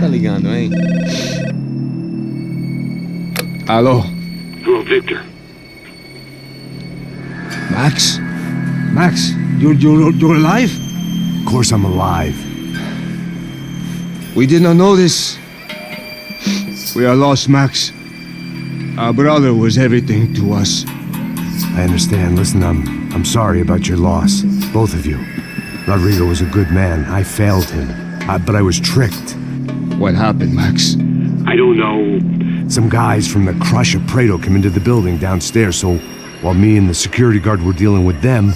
Tá ligando, hein? Alô? Hello, Victor. Max? Max, you're alive? Of course I'm alive. We did not know this. We are lost, Max. Our brother was everything to us. I understand. Listen, I'm sorry about your loss. Both of you. Rodrigo was a good man. I failed him. But I was tricked. What happened, Max? I don't know. Some guys from the Crush of Prado came into the building downstairs, so while me and the security guard were dealing with them,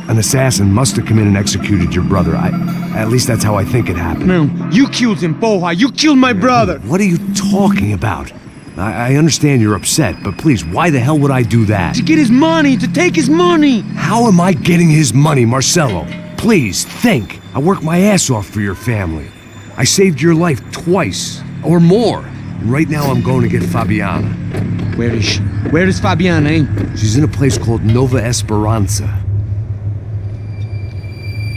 an assassin must have come in and executed your brother. At least that's how I think it happened. No, you killed him, Poha. You killed my brother. What are you talking about? I understand you're upset, but please, why the hell would I do that? To get his money, to take his money. How am I getting his money, Marcelo? Please, think. I worked my ass off for your family. I saved your life twice, or more. And right now I'm going to get Fabiana. Where is she? Where is Fabiana, eh? She's in a place called Nova Esperança.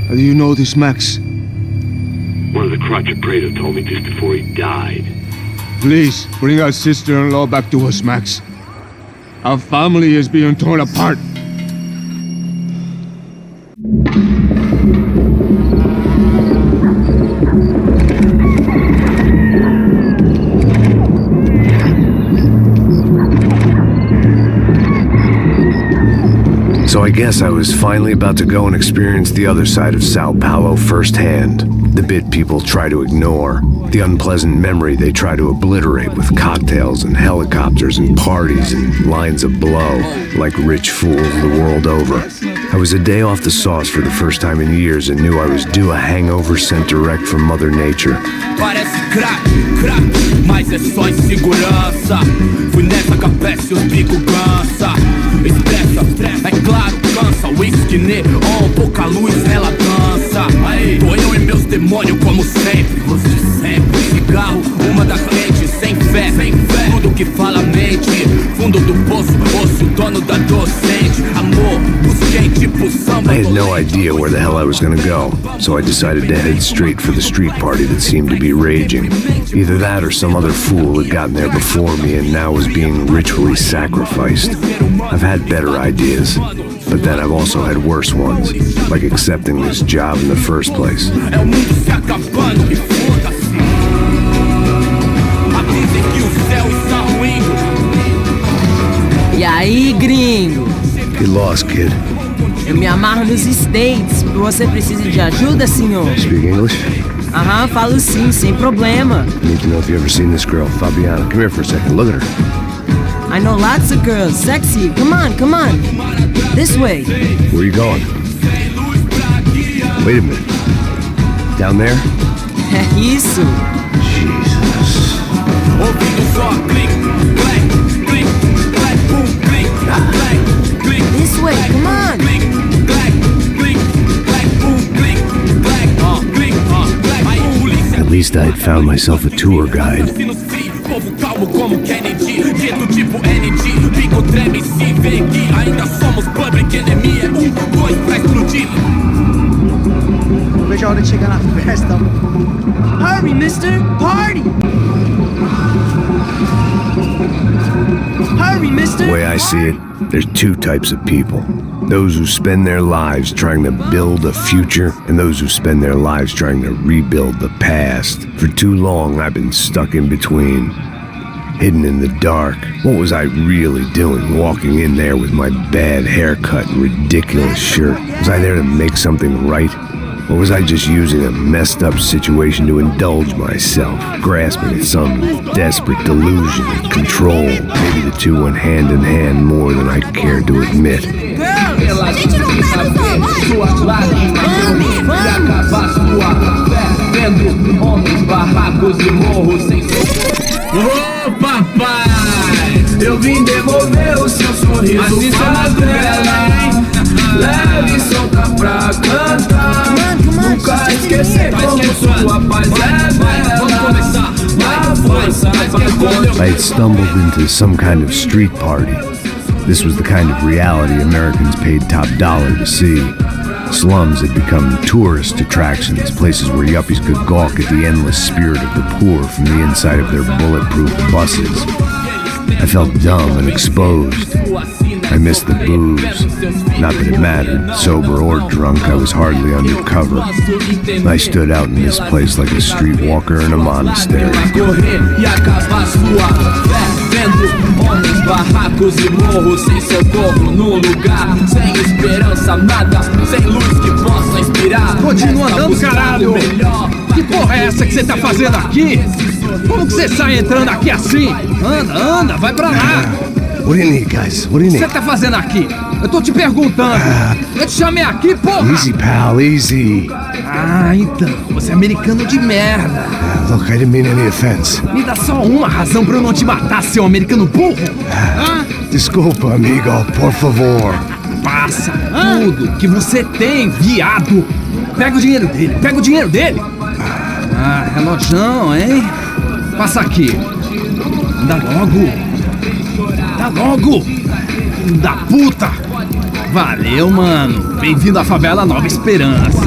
How do you know this, Max? One of the Crotch of Prado told me just before he died. Please, bring our sister-in-law back to us, Max. Our family is being torn apart. So I guess I was finally about to go and experience the other side of Sao Paulo firsthand. The bit people try to ignore. The unpleasant memory they try to obliterate with cocktails and helicopters and parties and lines of blow, like rich fools the world over. I was a day off the sauce for the first time in years and knew I was due a hangover sent direct from Mother Nature. Parece crack, mas é só insegurança. Fui nessa capete, os bico cansa. Estressa, é claro, cansa. Whisky neon, pouca luz, ela dança. Tô eu e meus demônios como sempre. Os de sempre. Cigarro, uma da frente, sem fé. Tudo que fala mente. Fundo do poço, osso, dono da docente. Amor, busquei tipo samba. I had no idea where the hell I was gonna go, so I decided to head straight for the street party that seemed to be raging. Either that or some other fool had gotten there before me and now was being ritually sacrificed. I've had better ideas, but then I've also had worse ones, like accepting this job in the first place. É o mundo se acabando e foda-se. Avisem que o céu está ruindo. E aí, gringo? Get lost, kid. Eu me amarro nos States. Você precisa de ajuda, senhor? Speak English? Aham, falo sim, sem problema. I need to know if you've ever seen this girl, Fabiana. Come here for a second. Look at her. I know lots of girls, sexy. Come on. This way. Where are you going? Wait a minute. Down there? É isso. Jesus. Ouvindo só click, clack, click, clack, boom, click, clack, click. This way, come on. Click, clack, click, clack, boom, click, clack, click, clack. Aí polícia. At least I had found myself a tour guide. Povo calmo como Kennedy, dito tipo NG. Pico treme se vê que ainda somos public enemy. É 1, 2 pra explodir. Não vejo a hora de chegar na festa. Hurry, mister! Party! Hurry, mister! The way I see it, there's two types of people. Those who spend their lives trying to build a future, and those who spend their lives trying to rebuild the past. For too long, I've been stuck in between, hidden in the dark. What was I really doing, walking in there with my bad haircut and ridiculous shirt? Was I there to make something right? Or was I just using a messed up situation to indulge myself, grasping at some desperate delusion of control? Maybe the two went hand in hand more than I cared to admit. Ô papai, eu vim devolver o seu sorriso. Assim favela, leve e solta pra cantar. Nunca esquecer como sua paz é bela. A força I had stumbled into some kind of street party. This was the kind of reality Americans paid top dollar to see. Slums had become tourist attractions, places where yuppies could gawk at the endless spirit of the poor from the inside of their bulletproof buses. I felt dumb and exposed. I missed the booze. Not that it mattered, sober or drunk, I was hardly undercover. I stood out in this place like a streetwalker in a monastery. Homens, barracos e morros, sem socorro num lugar, sem esperança, nada, sem luz que possa inspirar. Continua andando, caralho! Que porra é essa que você tá fazendo aqui? Como que você sai entrando aqui assim? Anda, vai pra lá! What do you need, guys? What do you O que need? você tá fazendo aqui? Eu tô te perguntando. Eu te chamei aqui, porra! Easy, pal, easy. Ah, então, você é americano de merda. Look, I didn't mean any offense. Me dá só uma razão pra eu não te matar, seu americano burro. Desculpa, amigo, por favor. Passa tudo que você tem, viado. Pega o dinheiro dele. Ah, relojão, hein? Passa aqui. Dá logo. Filho da puta. Valeu, mano. Bem-vindo à favela Nova Esperança.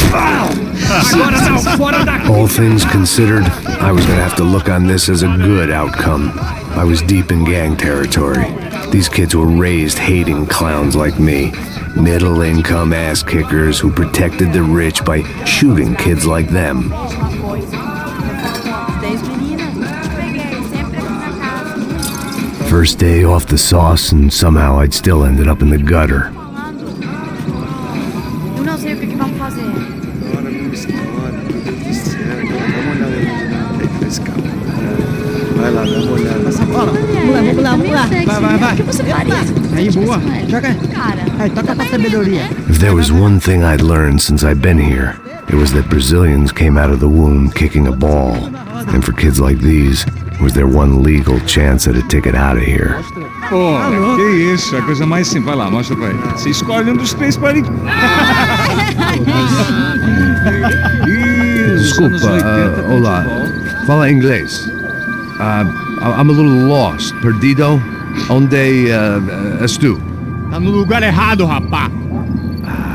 Agora não, fora daqui. All things considered, I was gonna have to look on this as a good outcome. I was deep in gang territory. These kids were raised hating clowns like me. Middle-income ass-kickers who protected the rich by shooting kids like them. First day off the sauce, and somehow I'd still ended up in the gutter. Eu não sei o que vamos fazer. Bora, meu escritório, meu Deus do céu. Dá uma olhada aí nesse carro. Vai lá, dá uma olhada. Passa a bola. Vamos lá. Vai. O que você faria? Aí, boa. Joga. Cara. Aí, toca pra sabedoria. If there was one thing I'd learned since I've been here, it was that Brazilians came out of the womb kicking a ball. And for kids like these, was their one legal chance at a ticket out of here. Pô, que isso, é a coisa mais simples. Vai lá, mostra pra ele. Você escolhe um dos três para ele. Desculpa, olá. Fala inglês. I'm a little lost. Perdido? Onde estou? Tá no lugar errado, rapá.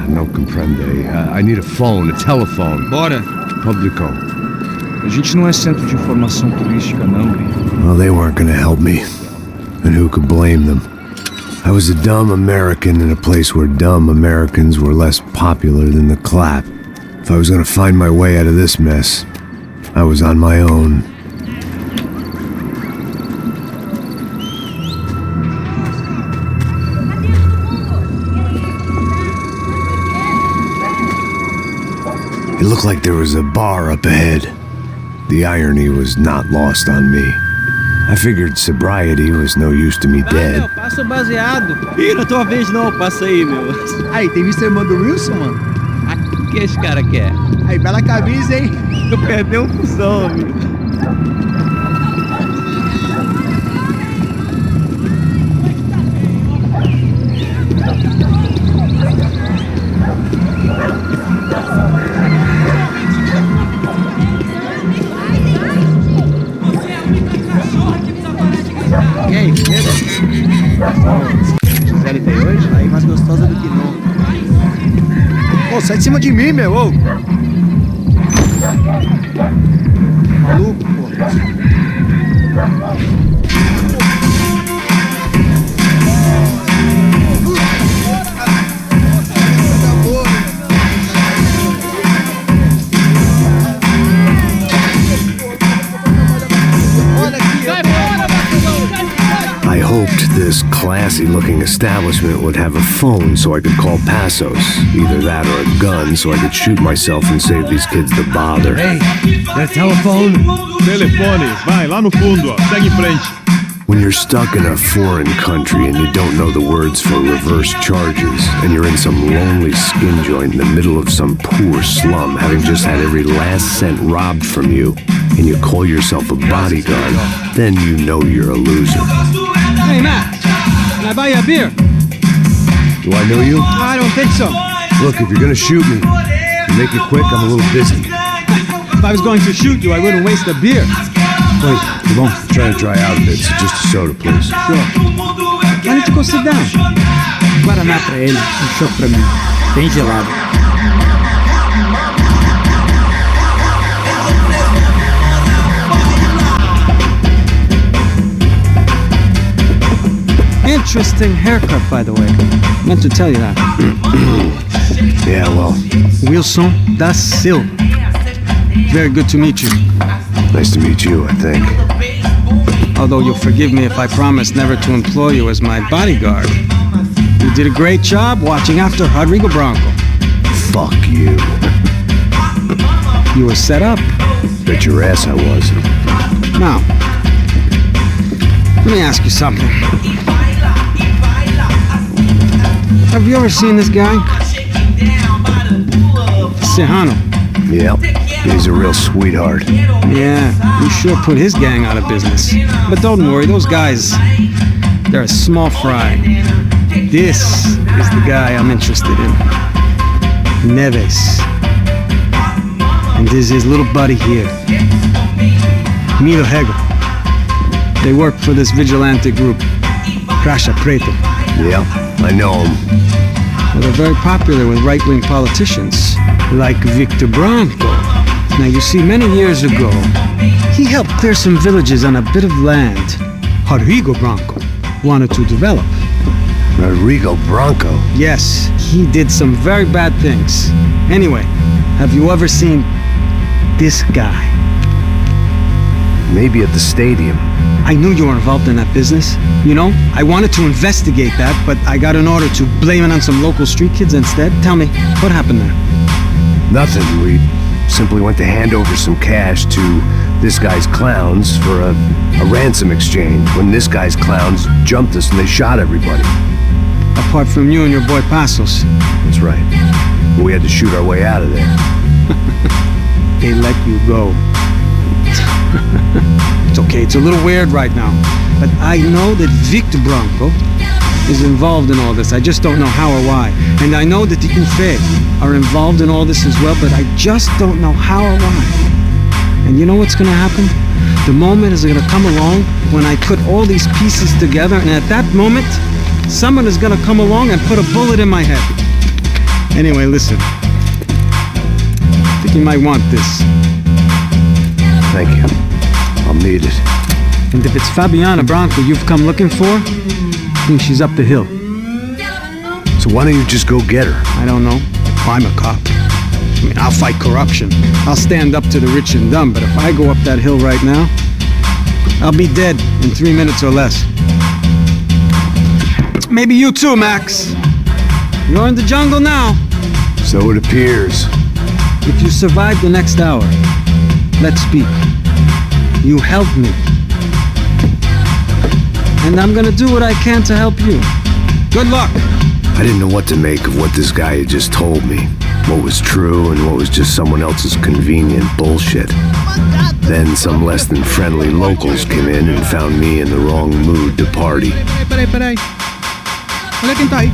Não compreende. I need a phone, a telephone. Bora. Publico. A gente não é centro de informação turística, não, gringo. Well, they weren't gonna help me. And who could blame them? I was a dumb American in a place where dumb Americans were less popular than the clap. If I was gonna find my way out of this mess, I was on my own. It looked like there was a bar up ahead. The irony was not lost on me. I figured sobriety was no use to me dead. Meu, passa o baseado. Ih, não é tua vez não, passa aí, meu. Aí, tem visto a irmã do Wilson, mano? O que esse cara quer? Aí, bela camisa, hein? Eu perdi um fusão, amigo. E aí, beleza? XL tem hoje? Aí, mais gostosa do que não. Ô, sai de cima de mim, meu! Ô. Maluco, pô. I hoped this classy-looking establishment would have a phone so I could call Passos. Either that or a gun so I could shoot myself and save these kids the bother. Hey, that telephone? Telefone, vai lá no fundo, ó. Segue em frente. When you're stuck in a foreign country and you don't know the words for reverse charges, and you're in some lonely skin joint in the middle of some poor slum, having just had every last cent robbed from you, and you call yourself a bodyguard, then you know you're a loser. Hey, Matt. Can I buy you a beer? Do I know you? I don't think so. Look, if you're gonna shoot me, make it quick, I'm a little busy. If I was going to shoot you, I wouldn't waste a beer. Wait, come on. I'm trying to dry out a bit, so just a soda, please. Sure. Why don't you go sit down? Guaraná pra ele, um choque pra mim. Bem gelado. interesting haircut, by the way. Meant to tell you that. Yeah, well, Wilson da Silva. Very good to meet you. nice to meet you, I think. Although you'll forgive me if I promise never to employ you as my bodyguard. You did a great job watching after Rodrigo Bronco. Fuck you. You were set up. Bet your ass I was. Now, let me ask you something. Have you ever seen this guy? Serrano. Yep, he's a real sweetheart. Yeah, you sure put his gang out of business. But don't worry, those guys, they're a small fry. This is the guy I'm interested in. Neves. And this is his little buddy here. Milo Hegel. They work for this vigilante group, Crasha Preto. Yep, I know him. Well, they're very popular with right-wing politicians, like Victor Bronco. Now, you see, many years ago, he helped clear some villages on a bit of land Rodrigo Bronco wanted to develop. Rodrigo Bronco? Yes, he did some very bad things. Anyway, have you ever seen this guy? Maybe at the stadium. I knew you were involved in that business. You know, I wanted to investigate that, but I got an order to blame it on some local street kids instead. Tell me, what happened there? Nothing. We simply went to hand over some cash to this guy's clowns for a ransom exchange when this guy's clowns jumped us and they shot everybody. Apart from you and your boy Passos. That's right. We had to shoot our way out of there. They let you go. It's okay, it's a little weird right now. But I know that Victor Bronco is involved in all this. I just don't know how or why. And I know that the UFE are involved in all this as well, but I just don't know how or why. And you know what's gonna happen? The moment is gonna come along when I put all these pieces together, and at that moment, someone is gonna come along and put a bullet in my head. Anyway, listen. I think you might want this. Thank you. I'll need it. And if it's Fabiana Bronco you've come looking for, I think she's up the hill. So why don't you just go get her? I don't know. I'm a cop. I mean, I'll fight corruption. I'll stand up to the rich and dumb, but if I go up that hill right now, I'll be dead in 3 minutes or less. Maybe you too, Max. You're in the jungle now. So it appears. If you survive the next hour, let's speak. You helped me. And I'm gonna do what I can to help you. Good luck! I didn't know what to make of what this guy had just told me. What was true and what was just someone else's convenient bullshit. Then some less than friendly locals came in and found me in the wrong mood to party. Peraí. Olha quem tá aí.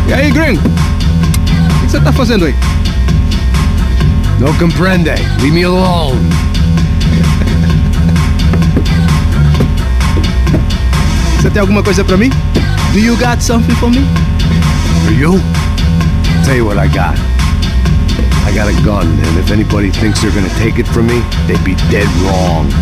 E aí, gringo? O que você tá fazendo aí? No comprende. Leave me alone. Você tem alguma coisa pra mim? Do you got something for me? For you? Tell you what I got. I got a gun, and if anybody thinks they're gonna take it from me, they'd be dead wrong.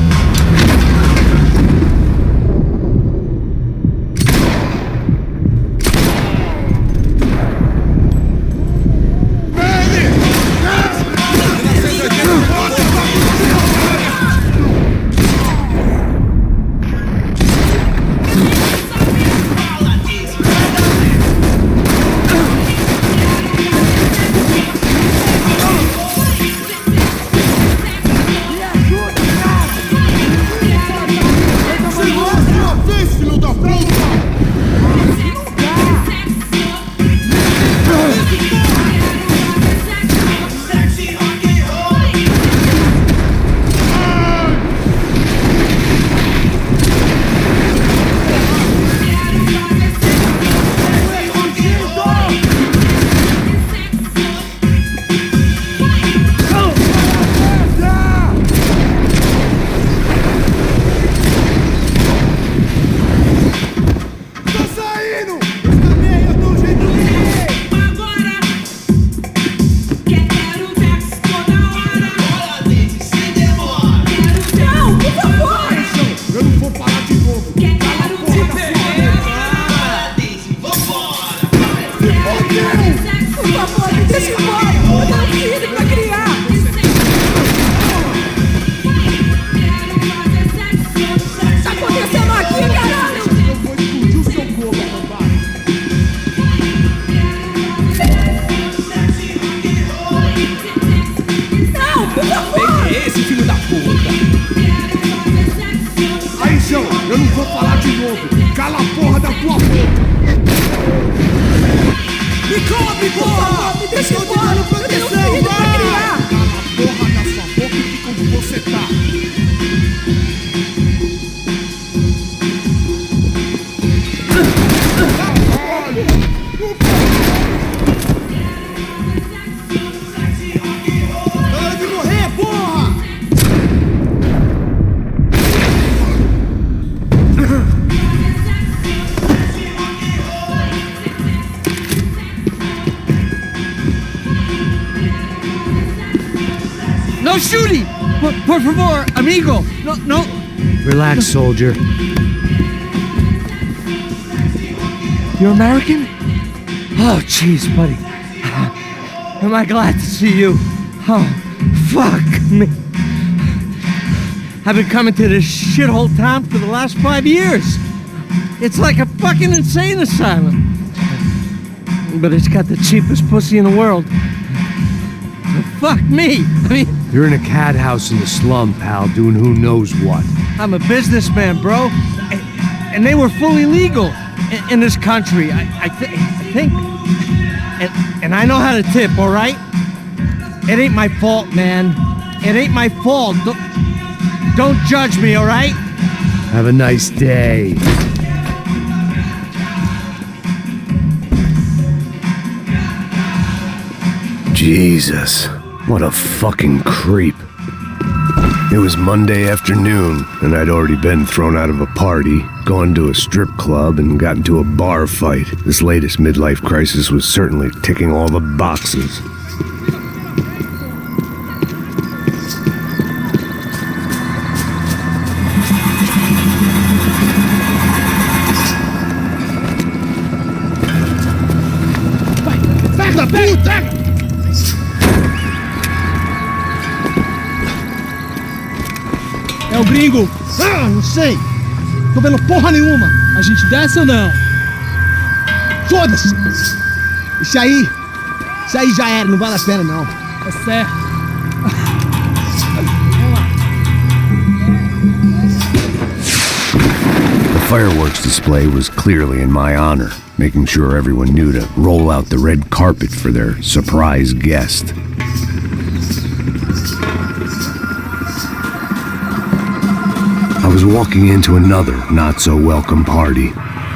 deixa eu embora! Eu tenho um filho pra criar! Porra na sua boca e fica onde você tá! Hora de morrer, porra! No shooting! Por favor, amigo! No. Relax, soldier. You're American? Oh, jeez, buddy. Am I glad to see you? Oh, fuck me. I've been coming to this shithole town for the last 5 years. It's like a fucking insane asylum. But it's got the cheapest pussy in the world. Fuck me! I mean, You're in a cat house in the slum, pal, doing who knows what. I'm a businessman, bro. And they were fully legal in this country. I think. And I know how to tip, all right? It ain't my fault, man. It ain't my fault. Don't judge me, all right? Have a nice day. Jesus, what a fucking creep. It was Monday afternoon, and I'd already been thrown out of a party, gone to a strip club, and got into a bar fight. This latest midlife crisis was certainly ticking all the boxes. Pega, puta! É o gringo! Ah, não sei! Tô vendo porra nenhuma! A gente desce ou não? Foda-se! Isso aí já era, não vale a pena não. É certo. The fireworks display was clearly in my honor, making sure everyone knew to roll out the red carpet for their surprise guest. I was walking into another not-so-welcome party.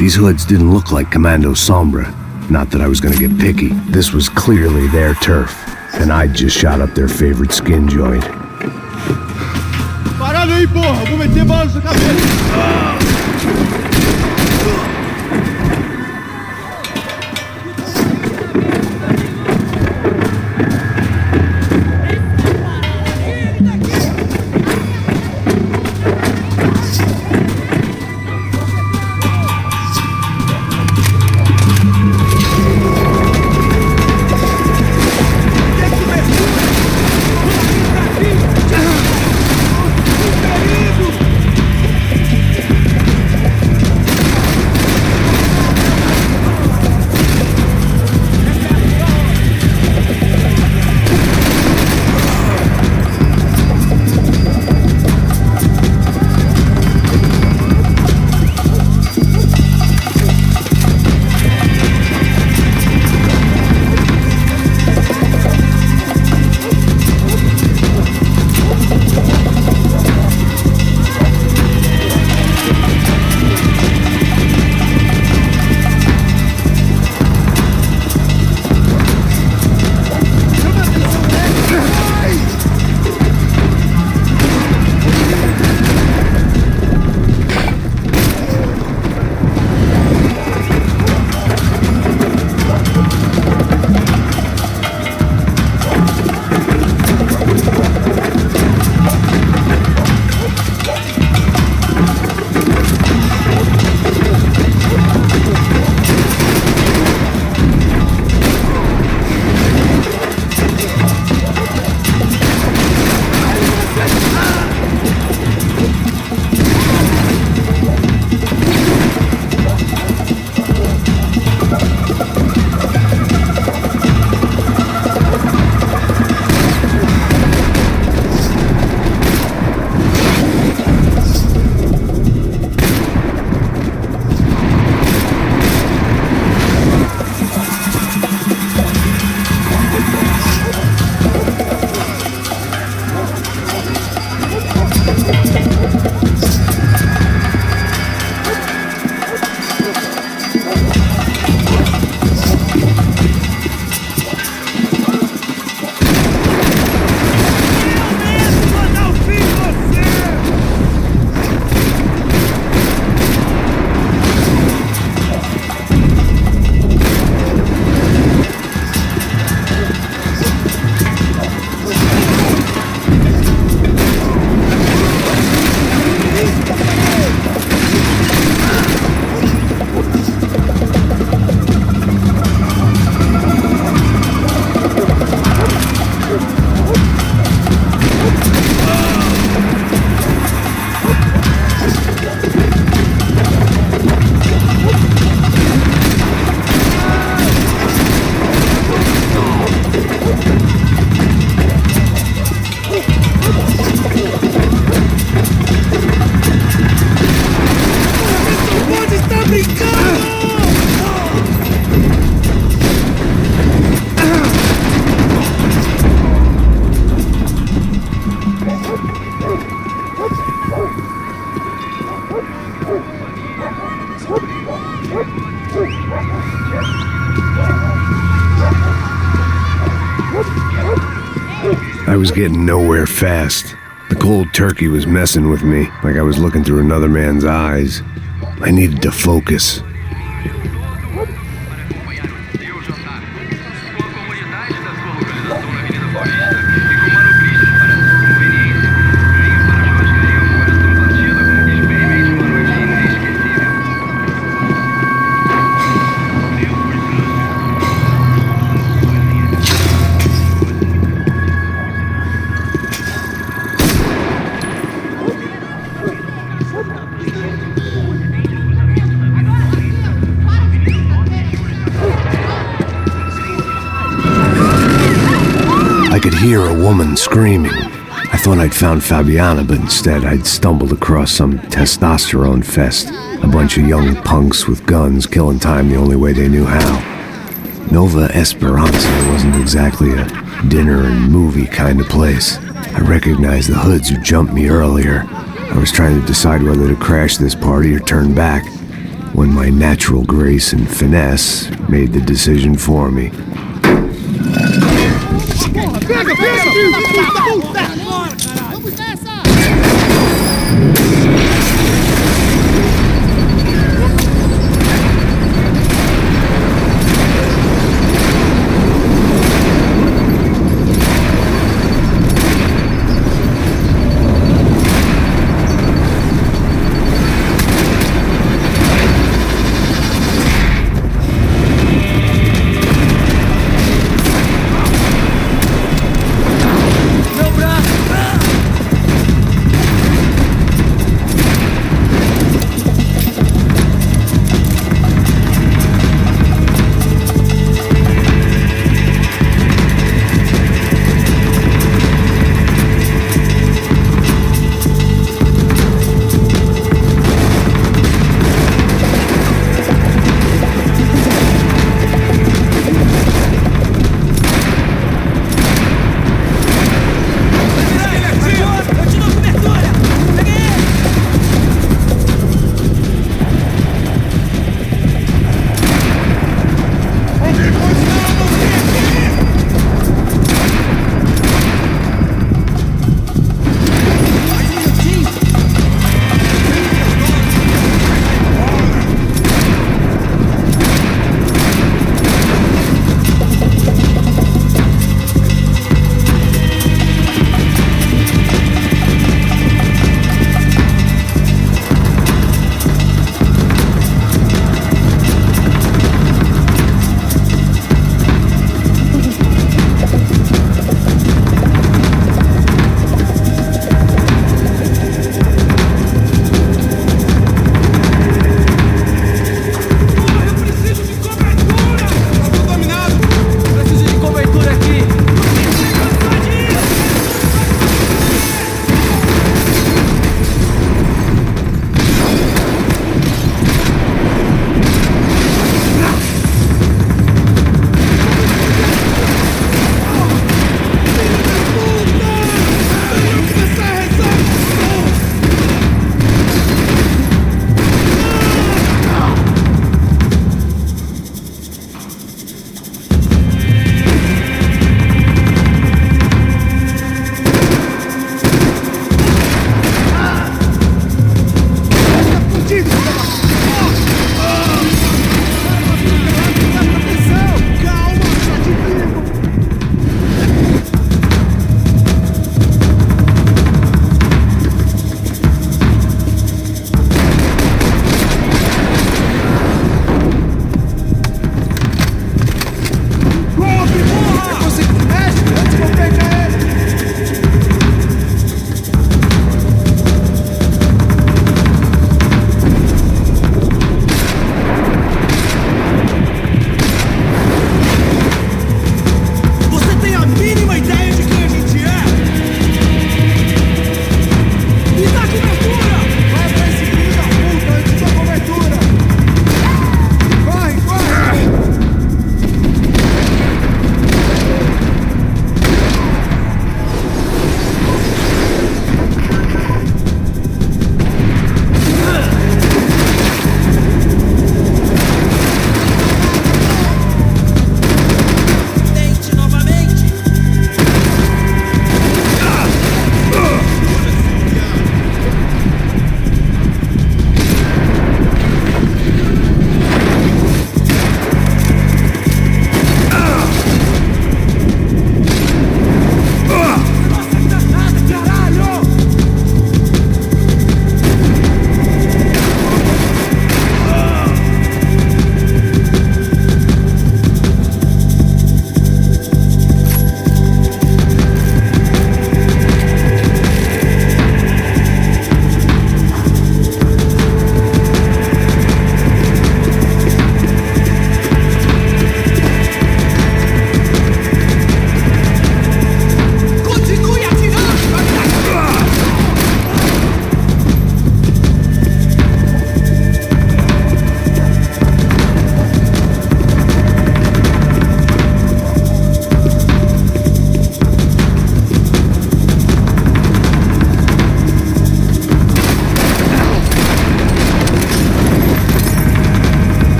These hoods didn't look like Commando Sombra. Not that I was gonna get picky. This was clearly their turf, and I'd just shot up their favorite skin joint. Parado aí, porra! Vou meter bala na sua cabeça! I was getting nowhere fast. The cold turkey was messing with me, like I was looking through another man's eyes. I needed to focus. I could hear a woman screaming. I thought I'd found Fabiana, but instead I'd stumbled across some testosterone fest. A bunch of young punks with guns killing time the only way they knew how. Nova Esperança wasn't exactly a dinner and movie kind of place. I recognized the hoods who jumped me earlier. I was trying to decide whether to crash this party or turn back, when my natural grace and finesse made the decision for me.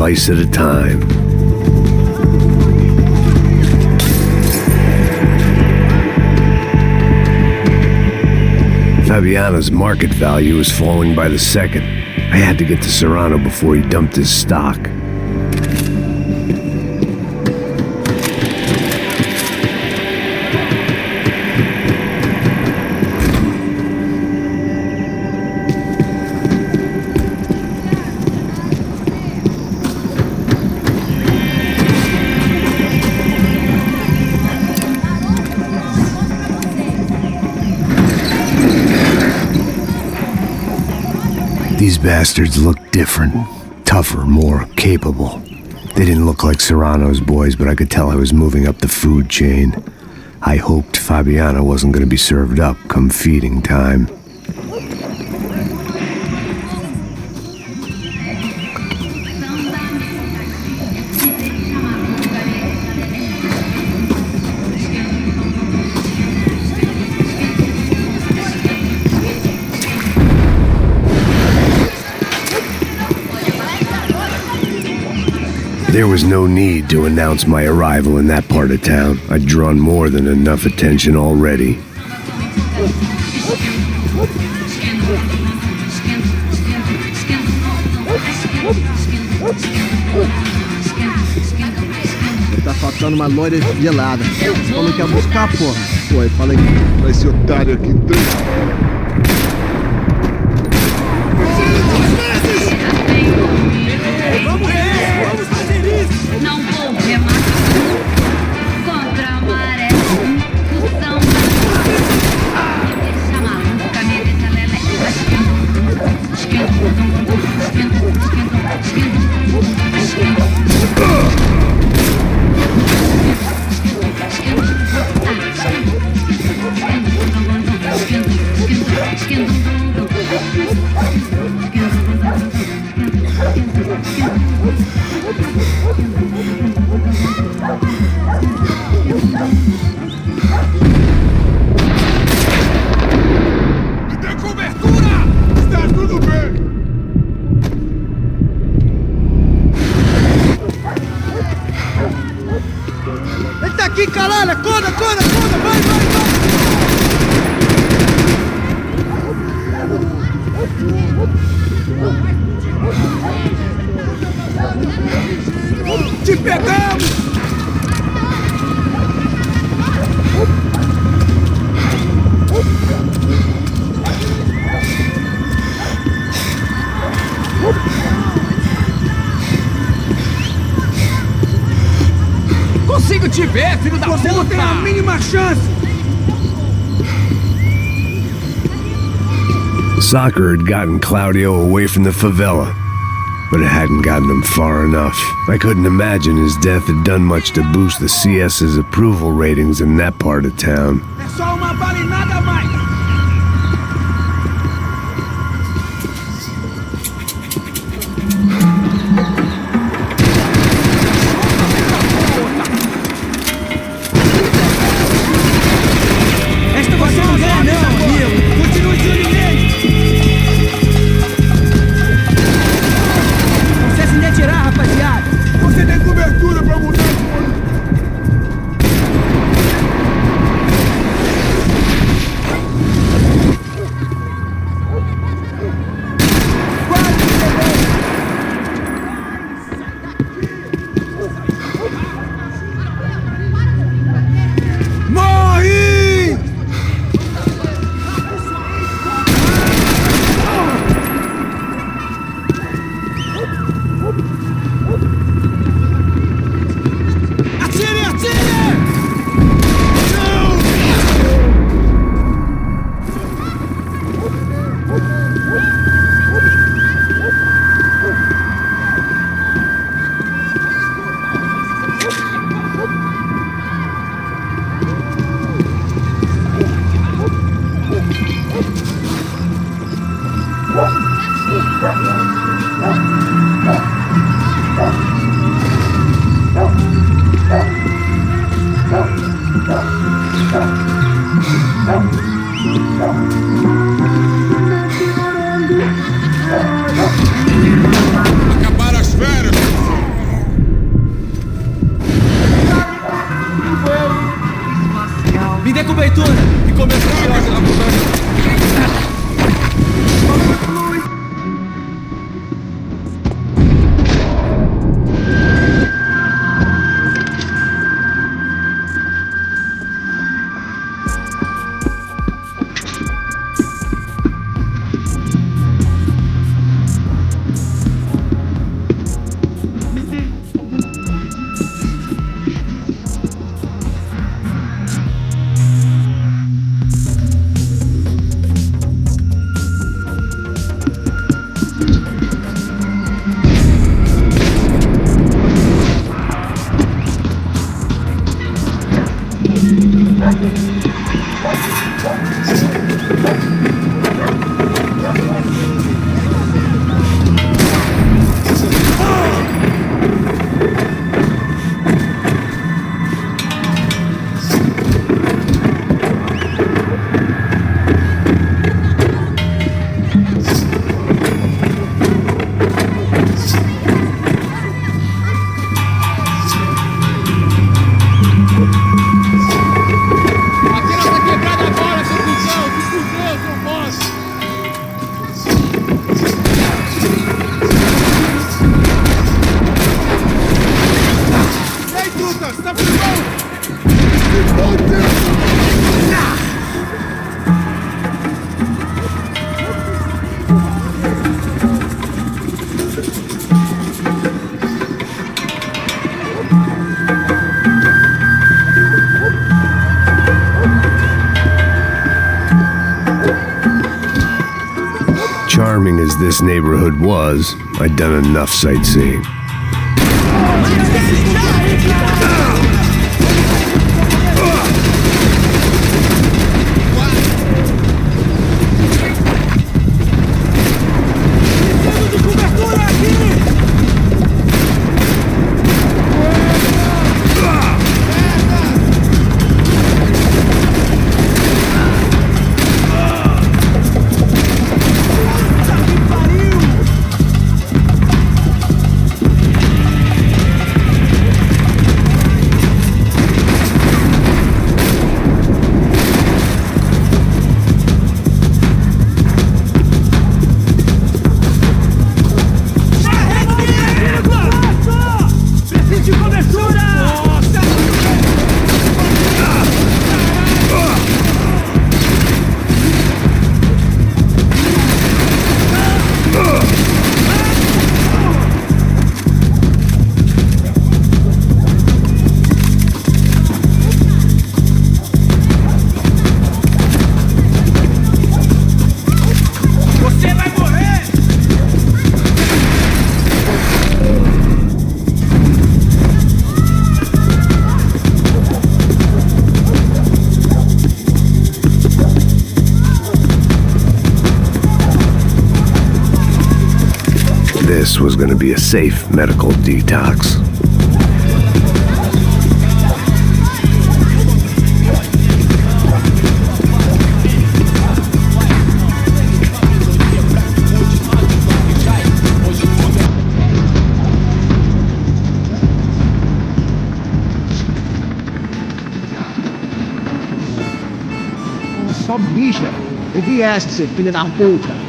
slice at a time. Fabiana's market value was falling by the second. I had to get to Serrano before he dumped his stock. These bastards looked different, tougher, more capable. They didn't look like Serrano's boys, but I could tell I was moving up the food chain. I hoped Fabiana wasn't going to be served up come feeding time. There was no need to announce my arrival in that part of town. I'd drawn more than enough attention already. Tá faltando uma loira gelada. Falou que ia buscar, porra. Pô, eu falei Vai esse otário aqui tanto. Não vou remar contra a maré. O Sombra deixa maluca, me deixa lelé. Me dê cobertura! Está tudo bem! ele tá aqui, caralho! Acorda, acorda, acorda! Vai, vai, vai! Te pegamos! Consigo te ver, filho da puta! Você não tem a mínima chance! Soccer had gotten Claudio away from the favela, but it hadn't gotten him far enough. I couldn't imagine his death had done much to boost the CS's approval ratings in that part of town. É só uma bala e nada mais! Esta você não ganha não, amigo! Continue de olho nele! Você se retirar, rapaziada! Você tem cobertura pra mudar de charming as this neighborhood was, I'd done enough sightseeing. This was going to be a safe medical detox. Só bicha. Eu vi essa, seu filho da puta.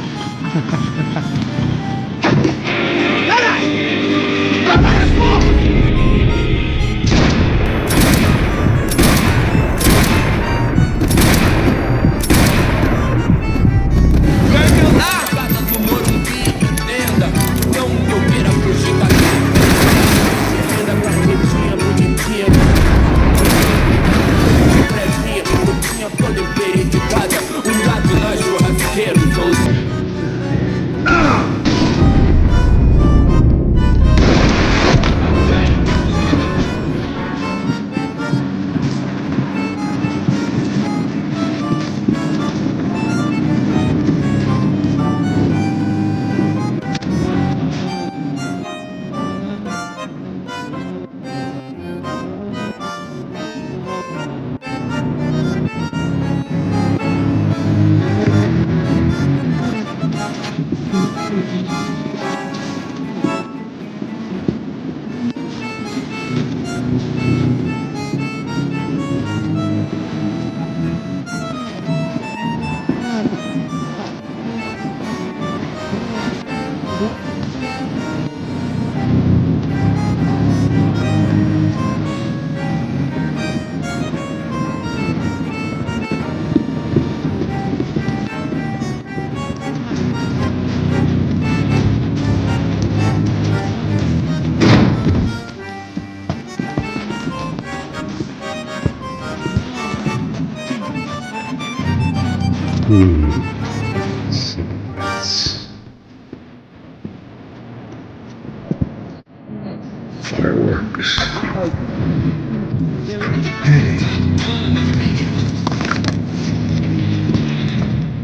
Fireworks.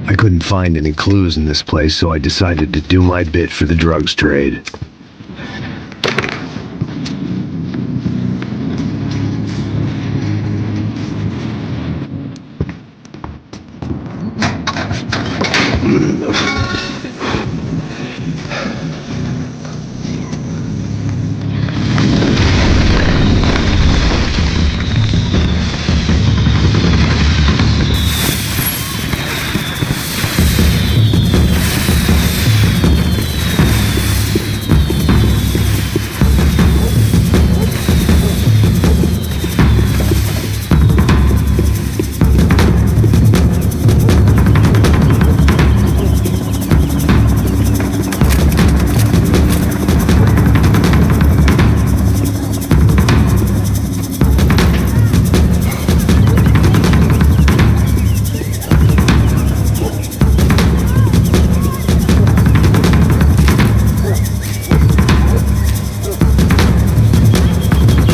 I couldn't find any clues in this place, so I decided to do my bit for the drugs trade.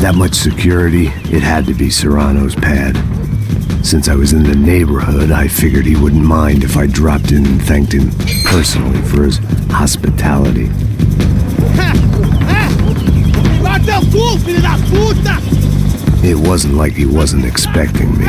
That much security, it had to be Serrano's pad. Since I was in the neighborhood, I figured he wouldn't mind if I dropped in and thanked him personally for his hospitality. It wasn't like he wasn't expecting me.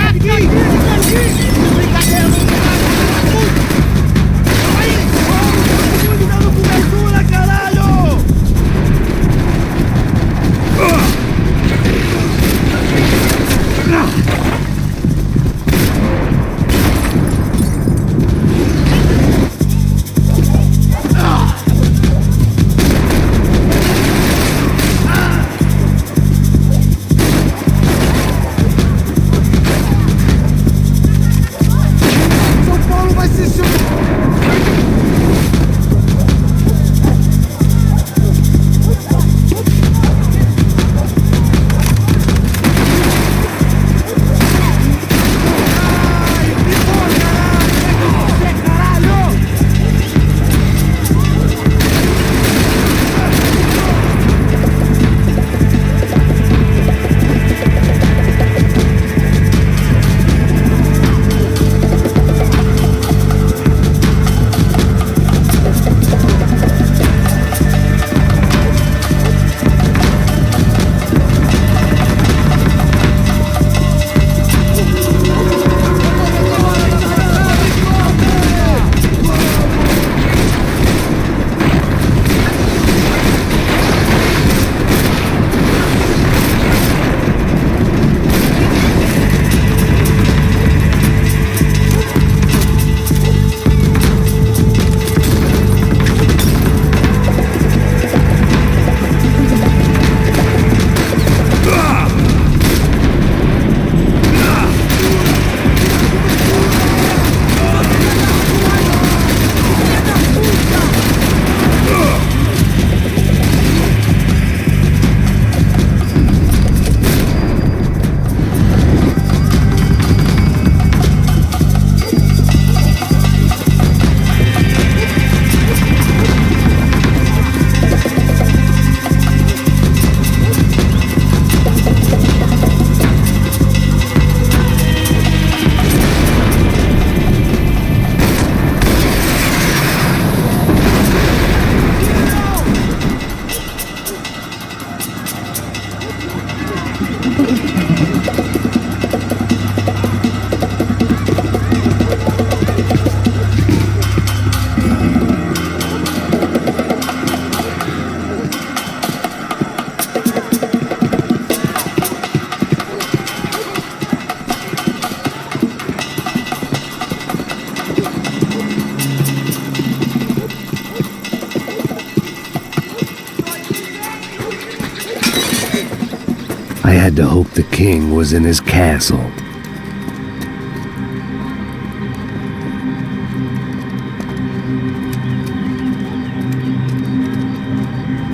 I had to hope the king was in his castle.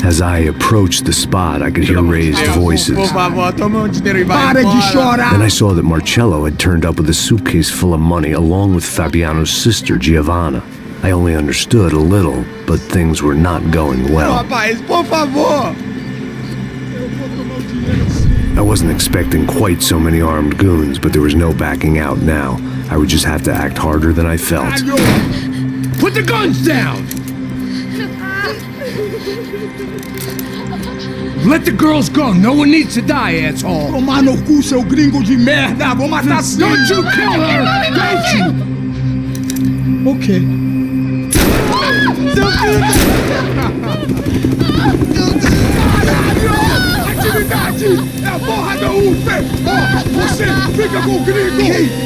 As I approached the spot, I could hear raised voices. Then I saw that Marcello had turned up with a suitcase full of money along with Fabiano's sister, Giovanna. I only understood a little, but things were not going well. I wasn't expecting quite so many armed goons, but there was no backing out now. I would just have to act harder than I felt. Put the guns down! Let the girls go. No one needs to die, asshole. Tomar no cu, seu gringo de merda. Vou matar sim. Don't you kill her! Don't you? Ok. Seu filho Atividade! É a porra da UF! Ó, você fica com o gringo!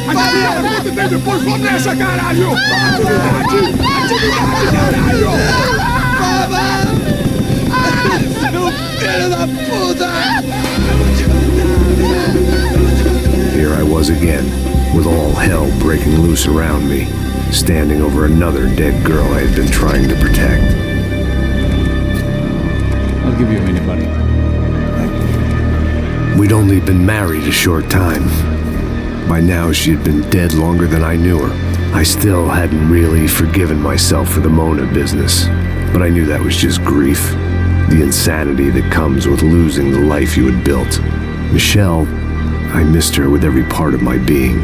Adivinha quanto tem depois? Vamos nessa, caralho! Atividade! Atividade, caralho! Here I was again, with all hell breaking loose around me, standing over another dead girl I had been trying to protect. I'll give you a minute, buddy. We'd only been married a short time. By now, she had been dead longer than I knew her. I still hadn't really forgiven myself for the Mona business, but I knew that was just grief. The insanity that comes with losing the life you had built. Michelle, I missed her with every part of my being.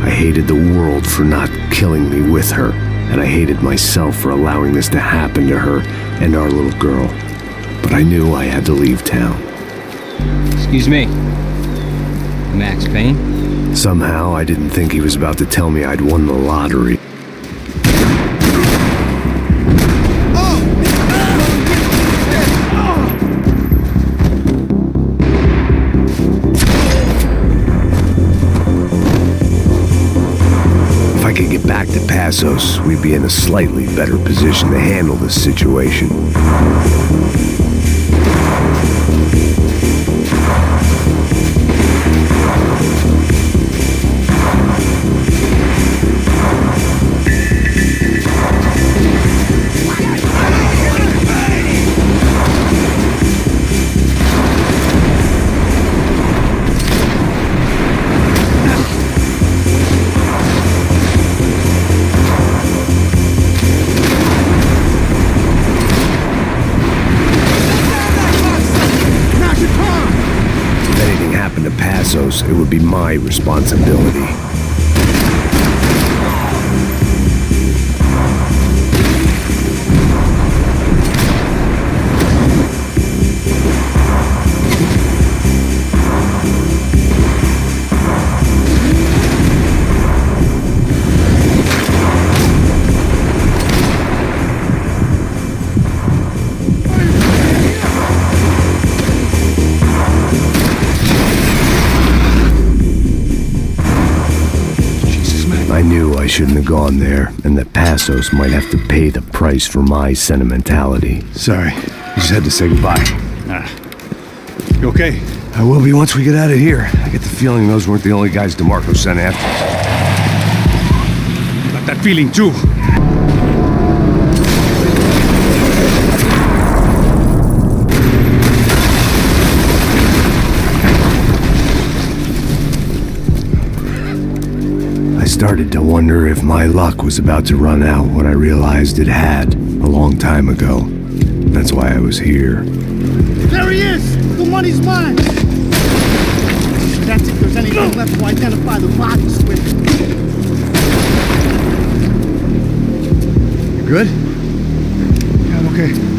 I hated the world for not killing me with her, and I hated myself for allowing this to happen to her and our little girl. But I knew I had to leave town. Excuse me. Max Payne? Somehow, I didn't think he was about to tell me I'd won the lottery. If I could get back to Passos, we'd be in a slightly better position to handle this situation. It would be my responsibility. I knew I shouldn't have gone there, and that Passos might have to pay the price for my sentimentality. Sorry, I just had to say goodbye. You okay? I will be once we get out of here. I get the feeling those weren't the only guys DeMarco sent after. Got that feeling too. I started to wonder if my luck was about to run out when I realized it had a long time ago. That's why I was here. There he is! The money's mine! That's if there's anything left to identify the bodies with. You good? Yeah, I'm okay.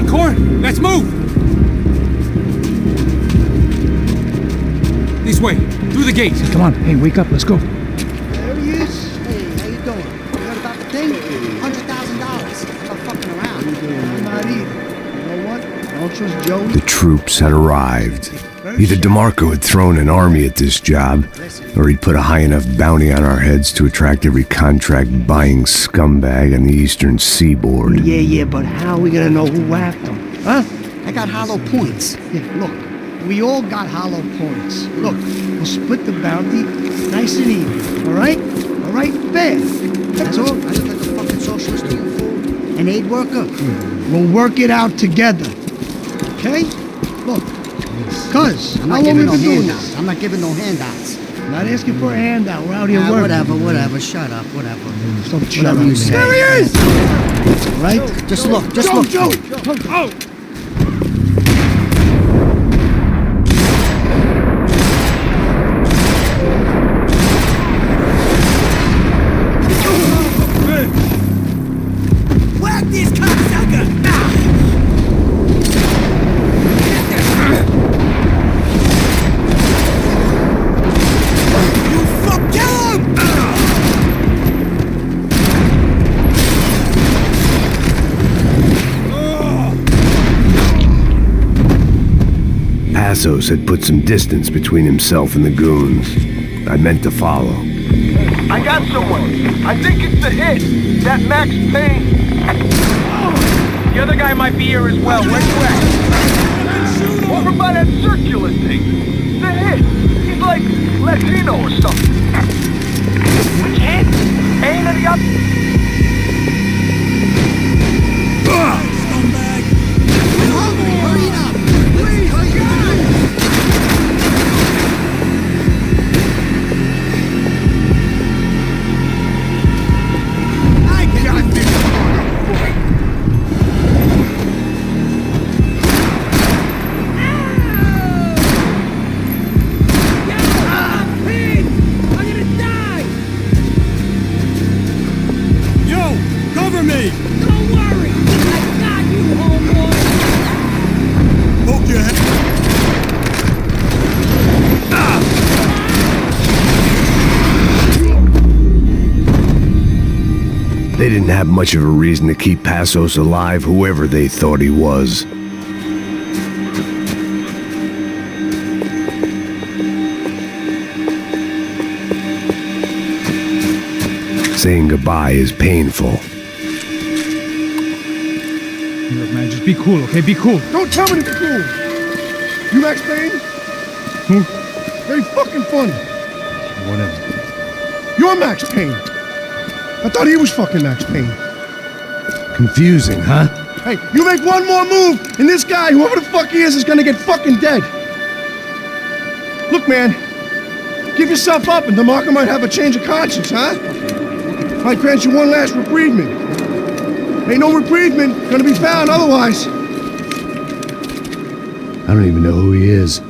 Court, let's move! This way, through the gate. Come on, hey, wake up, let's go. There he is. Hey, how you doing? You heard about the thing? $100,000. I'm fucking around. I'm not either. You know what? I don't trust Joey. The troops had arrived. Either DeMarco had thrown an army at this job, or he'd put a high enough bounty on our heads to attract every contract-buying scumbag on the eastern seaboard. Yeah, but how are we gonna know who whacked him? Huh? I got hollow points. Yeah, look. We all got hollow points. Look, we'll split the bounty nice and even, all right? All right, fair. That's all. I look like a fucking socialist fool. An aid worker. We'll work it out together, okay? Look, cuz, how long we been doing this? I'm not giving no handouts. Not asking for a handout. We're out here working. Whatever. Shut up, whatever. Don't shut up. There he is! All right? Just look. Joe! Oh! Passos had put some distance between himself and the goons. I meant to follow. I got someone. I think it's the hit. That Max Payne. The other guy might be here as well. Where you at? Over by that circular thing. The hit. He's like Latino or something. Which hit? Payne or the other? They didn't have much of a reason to keep Passos alive, whoever they thought he was. Saying goodbye is painful. Look, man, just be cool, okay? Be cool. Don't tell me to be cool. You Max Payne? Who? Very fucking funny. Whatever. You're Max Payne. I thought he was fucking Max Payne. Confusing, huh? Hey, you make one more move, and this guy, whoever the fuck he is gonna get fucking dead. Look, man, give yourself up, and DeMarco might have a change of conscience, huh? Might grant you one last reprievement. Ain't no reprievement gonna be found otherwise. I don't even know who he is.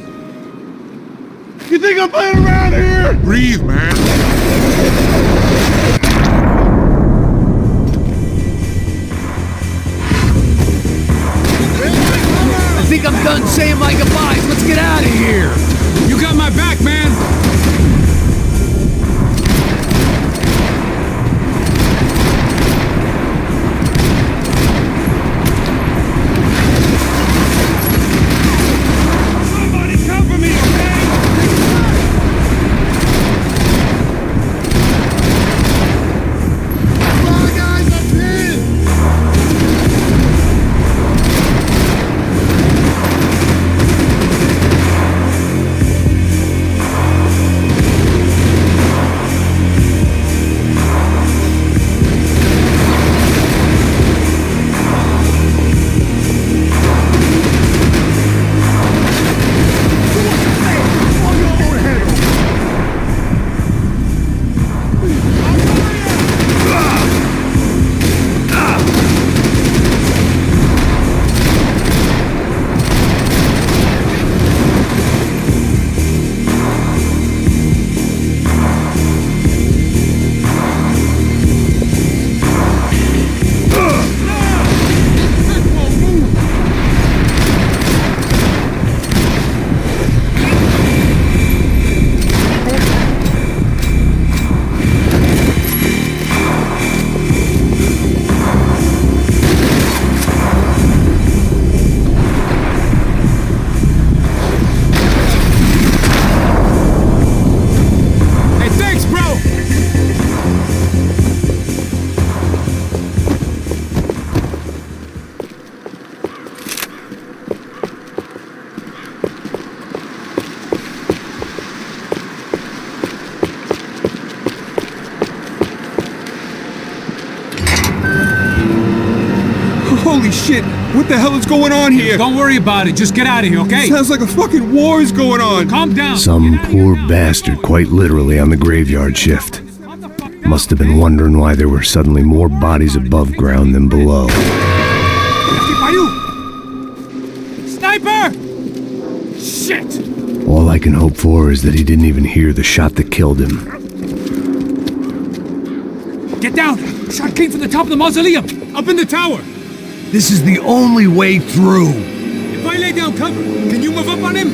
You think I'm playing around here? Breathe, man. I think I'm done saying my goodbyes. Let's get out of here. You got my back, man. Somebody cover me, okay? Come on, guys, I'm here. Holy shit! What the hell is going on here? Don't worry about it. Just get out of here, okay? Sounds like a fucking war is going on. Calm down. Some poor bastard quite literally on the graveyard shift. Must have been wondering why there were suddenly more bodies above ground than below. Sniper! Shit! All I can hope for is that he didn't even hear the shot that killed him. Get down! Shot came from the top of the mausoleum! Up in the tower! This is the only way through. If I lay down cover, can you move up on him?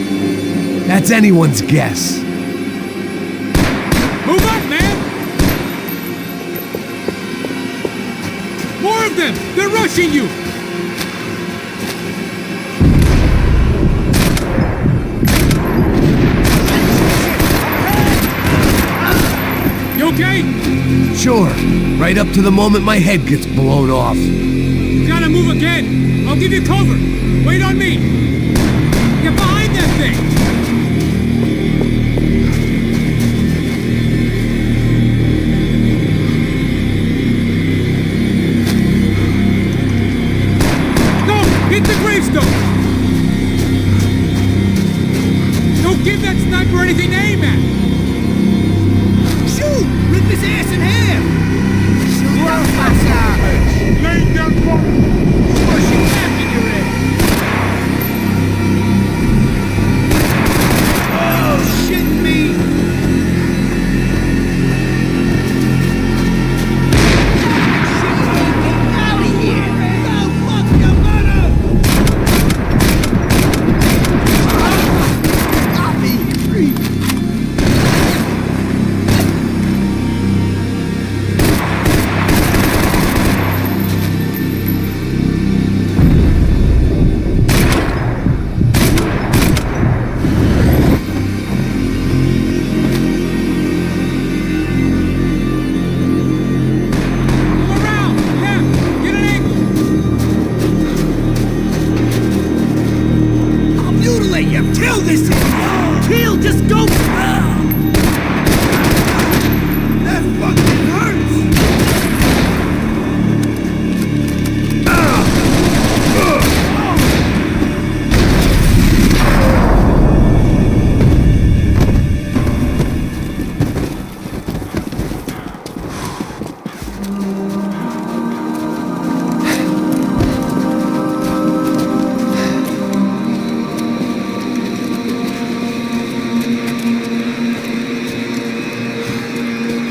That's anyone's guess. Move up, man! More of them! They're rushing you! You okay? Sure. Right up to the moment my head gets blown off. You gotta move again. I'll give you cover. Wait on me. Get behind that thing. Go! Hit the gravestone. Don't give that sniper anything to aim at. Shoot! Rip his ass in half. Lay down, pushing back in your head. Oh, shit me! Out of here! Go fuck your mother! I'll be free.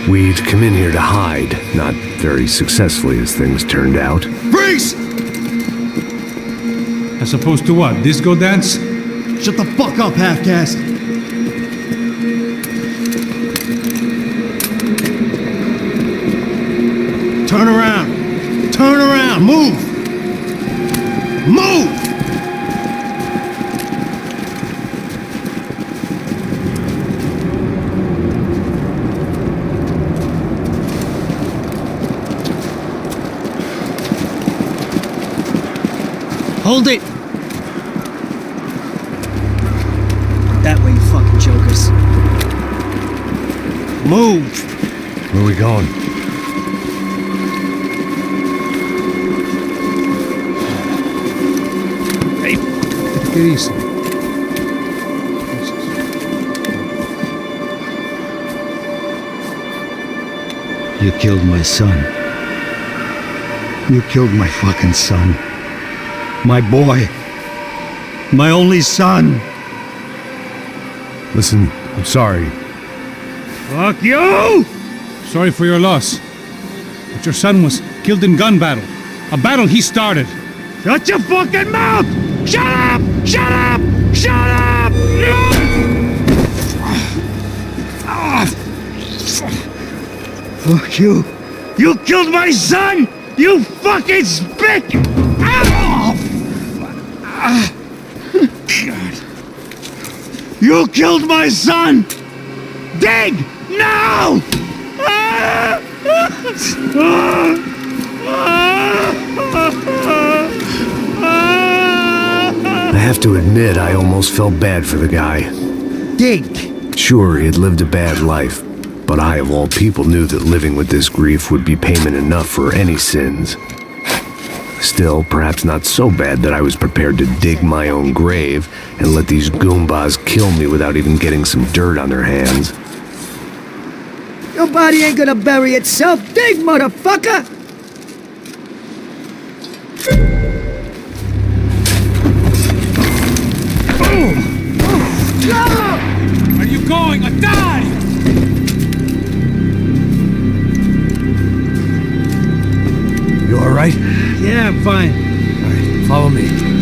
We'd come in here to hide, not very successfully as things turned out. Freeze! As opposed to what? Disco dance? Shut the fuck up, half-caste! Turn around! Turn around! Move! Move! Hold it! That way, you fucking jokers. Move! Where are we going? Hey, take it easy. You killed my son. You killed my fucking son. My boy. My only son. Listen, I'm sorry. Fuck you! Sorry for your loss. But your son was killed in gun battle. A battle he started. Shut your fucking mouth! Shut up! Shut up! Shut up! Fuck you! You killed my son! You fucking spick! You killed my son! Dig! Now! I have to admit, I almost felt bad for the guy. Dig! Sure, he had lived a bad life, but I, of all people, knew that living with this grief would be payment enough for any sins. Still, perhaps not so bad that I was prepared to dig my own grave and let these goombas kill me without even getting some dirt on their hands. Your body ain't gonna bury itself. Dig, motherfucker! Where are you going? I die! You alright? Yeah, I'm fine. Alright, follow me.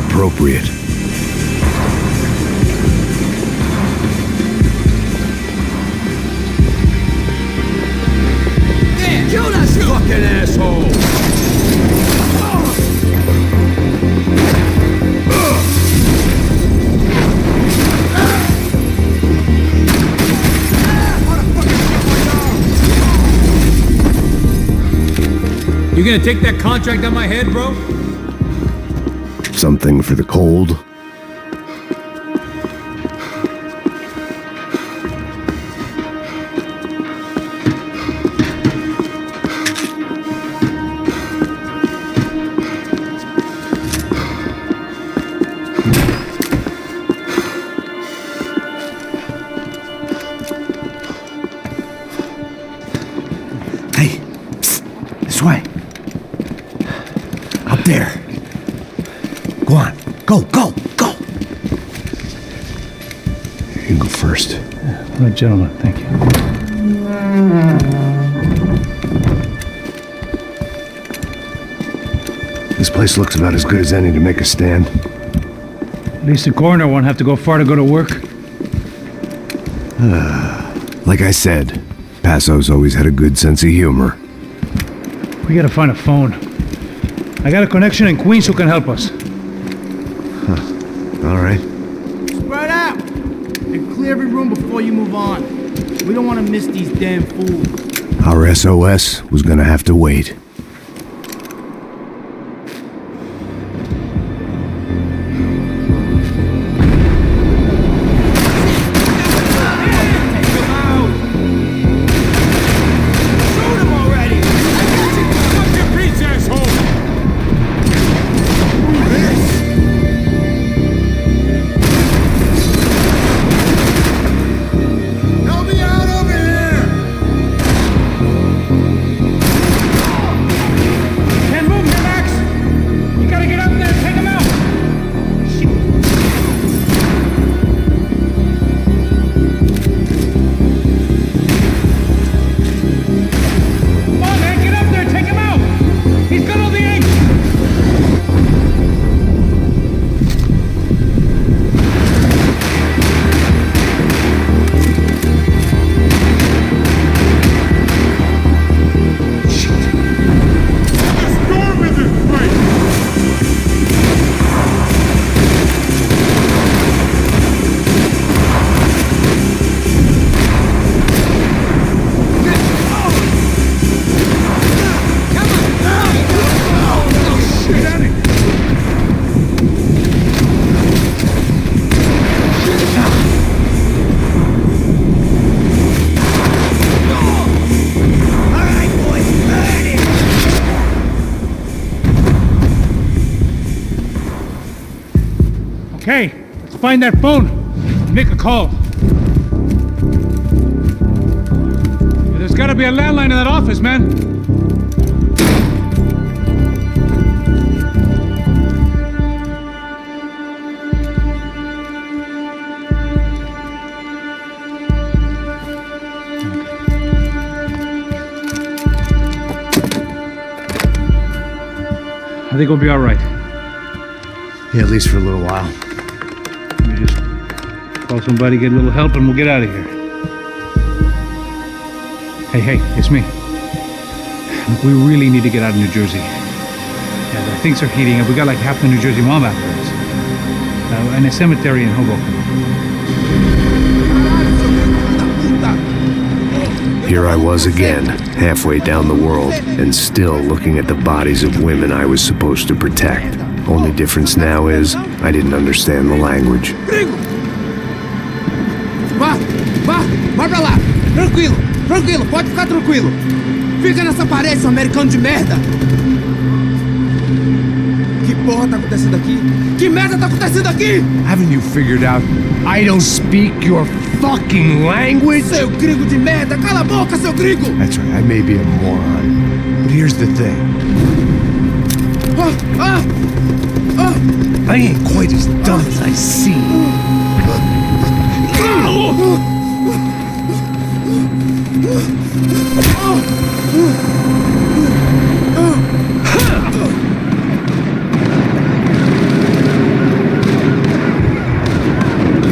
Appropriate. Damn, kill that fucking asshole! You gonna take that contract on my head, bro? Something for the cold. Hey, psst, this way. Up there. Go on. Go, go, go! You go first. All right, gentlemen, thank you. This place looks about as good as any to make a stand. At least the coroner won't have to go far to go to work. Like I said, Passo's always had a good sense of humor. We gotta find a phone. I got a connection in Queens who can help us. All right. Spread out! And clear every room before you move on. We don't want to miss these damn fools. Our SOS was gonna have to wait. Okay, let's find that phone. Make a call. There's gotta be a landline in that office, man. I think we'll be all right. Yeah, at least for a little while. Let me just call somebody, get a little help, and we'll get out of here. Hey, it's me. Look, we really need to get out of New Jersey. Yeah, things are heating up. We got like half the New Jersey mob after us. And a cemetery in Hoboken. Here I was again, halfway down the world, and still looking at the bodies of women I was supposed to protect. Only difference now is, I didn't understand the language. Gringo! Vai pra lá! Tranquilo, pode ficar tranquilo! Fica nessa parede, seu americano de merda! Que porra tá acontecendo aqui? Que merda tá acontecendo aqui? Haven't you figured out I don't speak your fucking language? Seu gringo de merda! Cala a boca, seu gringo! That's right, I may be a moron, but here's the thing. I ain't quite as dumb as I seem.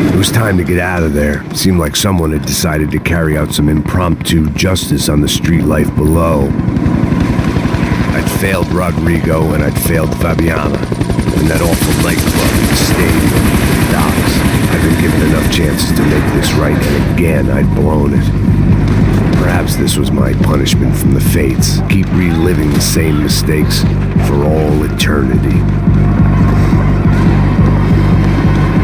It was time to get out of there. Seemed like someone had decided to carry out some impromptu justice on the street life below. I'd failed Rodrigo and I'd failed Fabiana. And that awful nightclub had stayed in the docks. I'd been given enough chances to make this right, and again I'd blown it. Perhaps this was my punishment from the fates. Keep reliving the same mistakes for all eternity.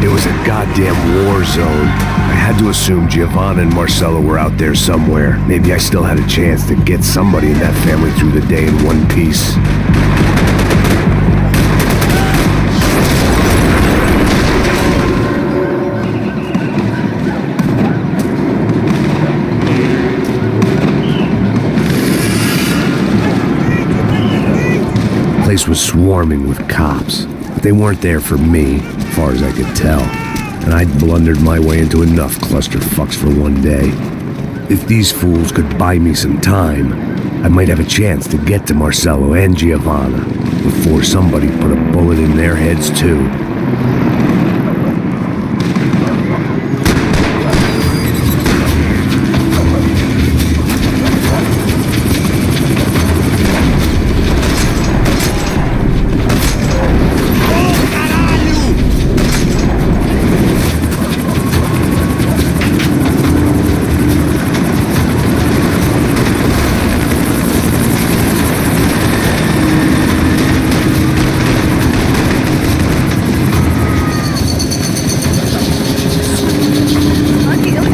It was a goddamn war zone. I had to assume Giovanna and Marcelo were out there somewhere. Maybe I still had a chance to get somebody in that family through the day in one piece. The place was swarming with cops, but they weren't there for me, as far as I could tell. And I'd blundered my way into enough clusterfucks for one day. If these fools could buy me some time, I might have a chance to get to Marcelo and Giovanna before somebody put a bullet in their heads too.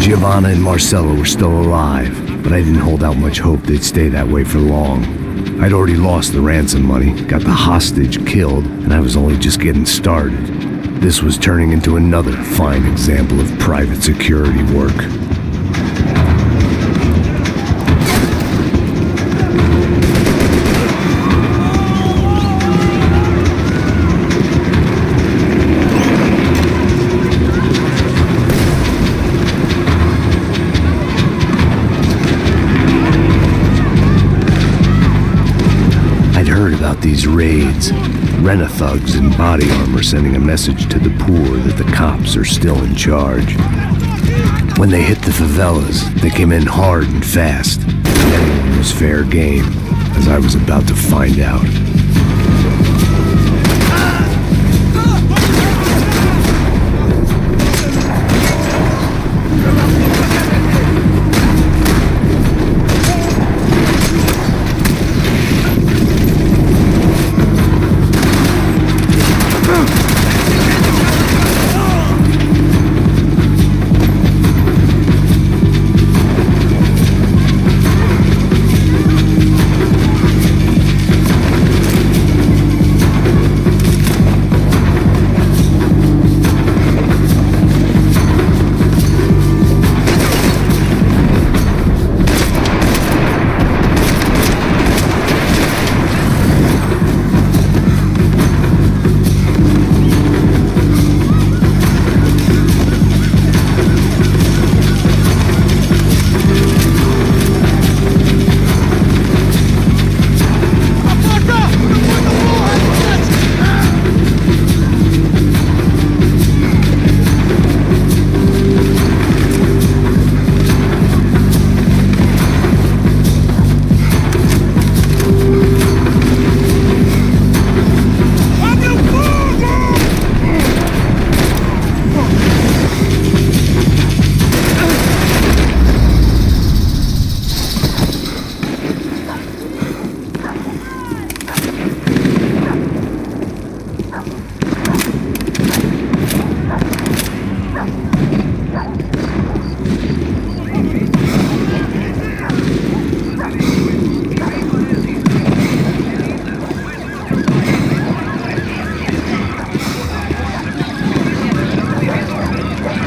Giovanna and Marcelo were still alive, but I didn't hold out much hope they'd stay that way for long. I'd already lost the ransom money, got the hostage killed, and I was only just getting started. This was turning into another fine example of private security work. These raids, rent-a-thugs in body armor sending a message to the poor that the cops are still in charge. When they hit the favelas, they came in hard and fast. Anyone was fair game, as I was about to find out.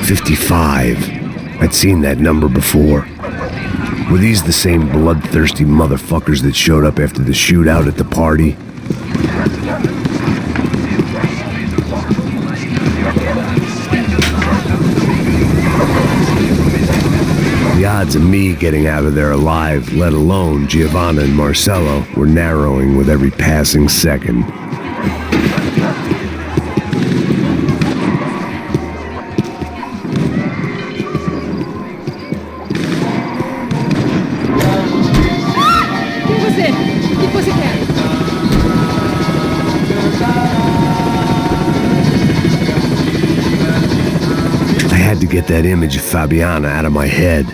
55. I'd seen that number before. Were these the same bloodthirsty motherfuckers that showed up after the shootout at the party? The odds of me getting out of there alive, let alone Giovanna and Marcello, were narrowing with every passing second. I had to get that image of Fabiana out of my head.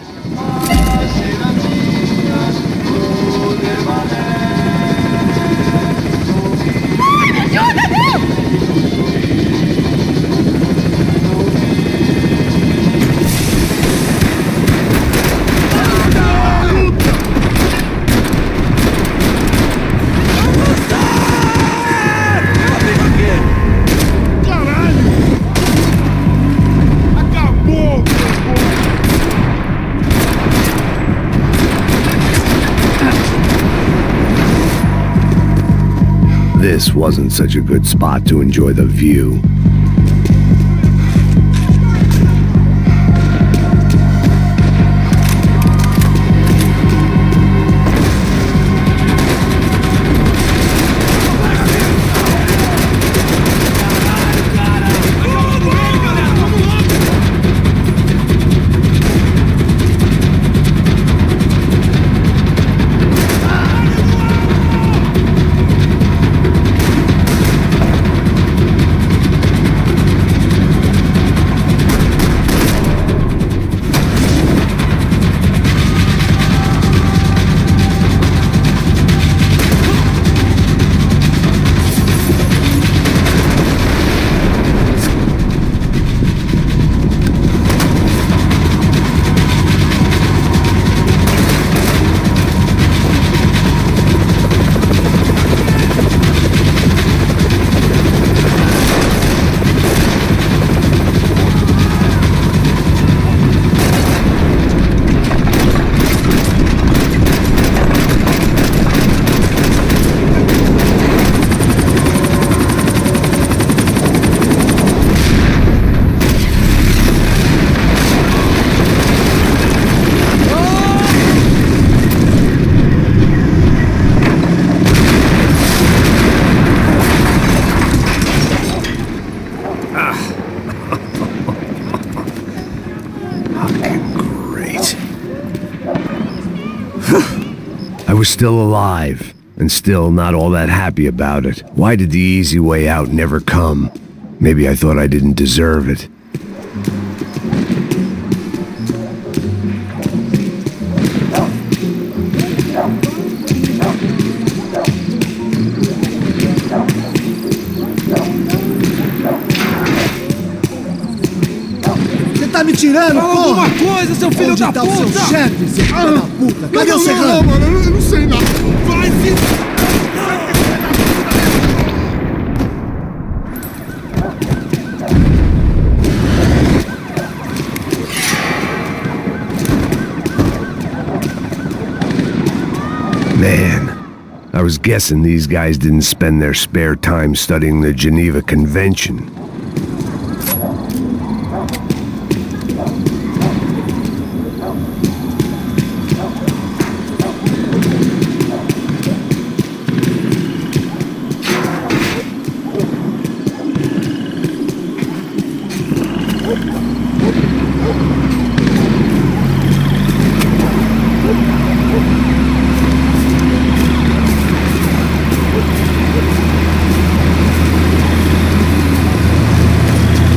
This wasn't such a good spot to enjoy the view. I was still alive, and still not all that happy about it. Why did the easy way out never come? Maybe I thought I didn't deserve it. Tá me tirando, fala porra! alguma coisa, seu filho da Onde tá puta! o seu chefe, seu filho da puta? Cadê o serrano? Não, mano, eu não sei nada. Vai se... Man, I was guessing these guys didn't spend their spare time studying the Geneva Convention.